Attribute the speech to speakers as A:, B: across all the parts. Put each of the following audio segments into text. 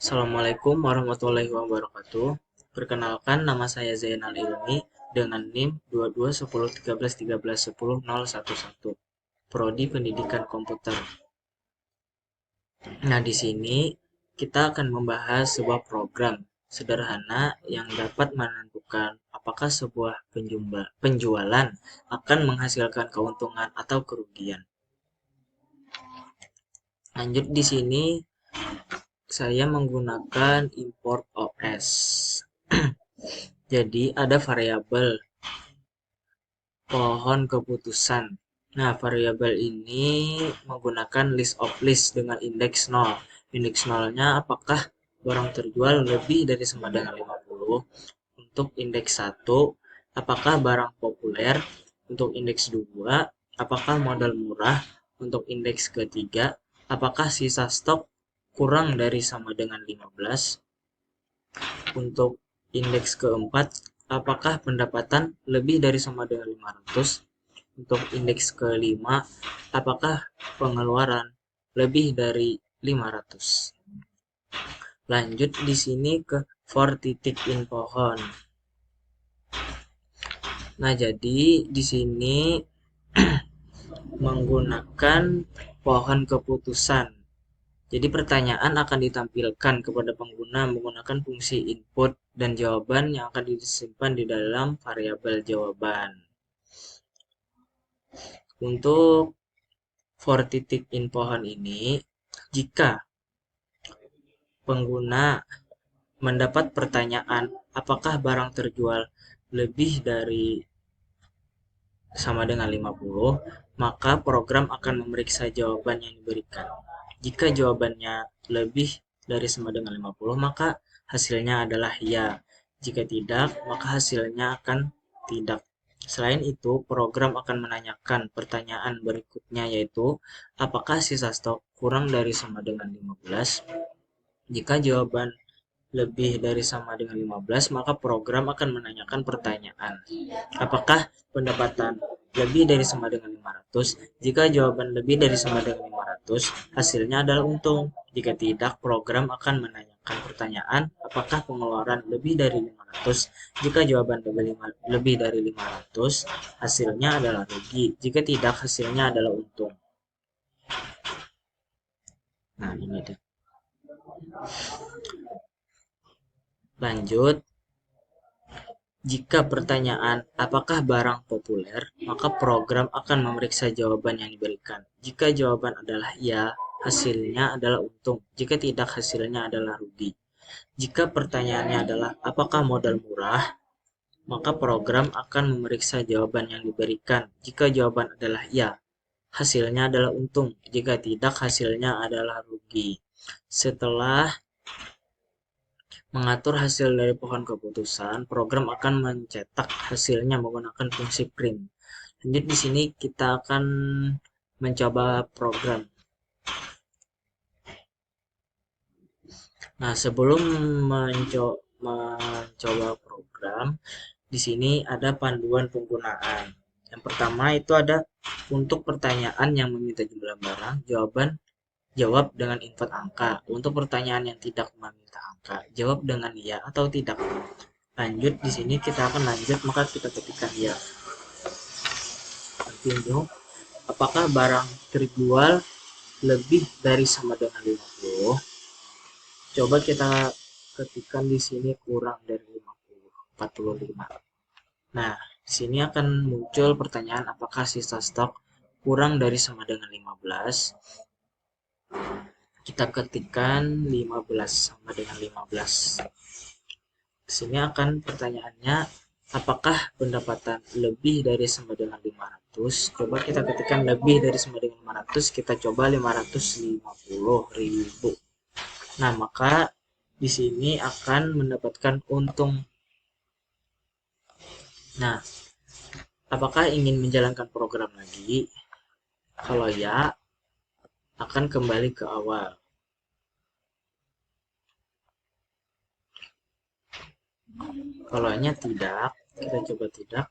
A: Assalamualaikum warahmatullahi wabarakatuh. Perkenalkan, nama saya Zainal Ilmi dengan NIM 221013111011, Prodi Pendidikan Komputer. Nah, di sini kita akan membahas sebuah program sederhana yang dapat menentukan apakah sebuah penjualan akan menghasilkan keuntungan atau kerugian. Lanjut di sini saya menggunakan import OS. Jadi ada variabel pohon keputusan. Nah, variabel ini menggunakan list of list dengan indeks 0. Indeks 0-nya apakah barang terjual lebih dari sama dengan 50. Untuk indeks 1, apakah barang populer. Untuk indeks 2, apakah modal murah. Untuk indeks ketiga, apakah sisa stok kurang dari sama dengan 15. Untuk indeks keempat, apakah pendapatan lebih dari sama dengan 500? Untuk indeks kelima, apakah pengeluaran lebih dari 500? Lanjut di sini ke for titik in pohon. Nah, jadi di sini menggunakan pohon keputusan. Jadi pertanyaan akan ditampilkan kepada pengguna menggunakan fungsi input dan jawaban yang akan disimpan di dalam variabel jawaban. Untuk for titik in pohon ini, jika pengguna mendapat pertanyaan apakah barang terjual lebih dari sama dengan 50, maka program akan memeriksa jawaban yang diberikan. Jika jawabannya lebih dari sama dengan 50, maka hasilnya adalah ya. Jika tidak, maka hasilnya akan tidak. Selain itu, program akan menanyakan pertanyaan berikutnya, yaitu apakah sisa stok kurang dari sama dengan 15? Jika jawaban lebih dari sama dengan 15, maka program akan menanyakan pertanyaan, apakah pendapatan lebih dari sama dengan 500? Jika jawaban lebih dari sama dengan 500, hasilnya adalah untung. Jika tidak, program akan menanyakan pertanyaan, apakah pengeluaran lebih dari 500? Jika jawaban lebih dari 500, hasilnya adalah rugi. Jika tidak, hasilnya adalah untung. Nah, ini deh. Lanjut, jika pertanyaan apakah barang populer, maka program akan memeriksa jawaban yang diberikan. Jika jawaban adalah ya, hasilnya adalah untung. Jika tidak, hasilnya adalah rugi. Jika pertanyaannya adalah apakah modal murah, maka program akan memeriksa jawaban yang diberikan. Jika jawaban adalah ya, hasilnya adalah untung. Jika tidak, hasilnya adalah rugi. Setelah mengatur hasil dari pohon keputusan, program akan mencetak hasilnya menggunakan fungsi print. Lanjut di sini kita akan mencoba program. Nah, sebelum mencoba program, di sini ada panduan penggunaan. Yang pertama itu ada untuk pertanyaan yang meminta jumlah barang, jawab dengan input angka. Untuk pertanyaan yang tidak meminta angka, jawab dengan ya atau tidak. Lanjut di sini kita akan lanjut, maka kita ketikkan ya. Continue. Apakah barang terjual lebih dari sama dengan 50? Coba kita ketikkan di sini kurang dari 50, 45. Nah, di sini akan muncul pertanyaan apakah sisa stok kurang dari sama dengan 15? Kita ketikkan 15 sama dengan 15. Di sini akan pertanyaannya apakah pendapatan lebih dari sama dengan 500? Coba kita ketikkan lebih dari sama dengan 500, kita coba 550.000. Nah, maka di sini akan mendapatkan untung. Nah, apakah ingin menjalankan program lagi? Kalau ya, akan kembali ke awal. Kalau hanya tidak, kita coba tidak.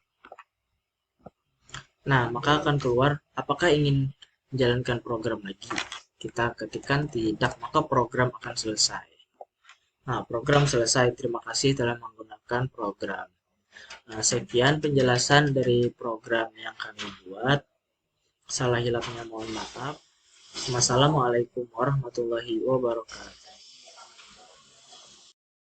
A: Nah, maka akan keluar apakah ingin menjalankan program lagi. Kita ketikkan tidak, maka program akan selesai. Nah, program selesai. Terima kasih telah menggunakan program. Nah, sekian penjelasan dari program yang kami buat. Salah hilapnya mohon maaf. Wassalamualaikum warahmatullahi wabarakatuh.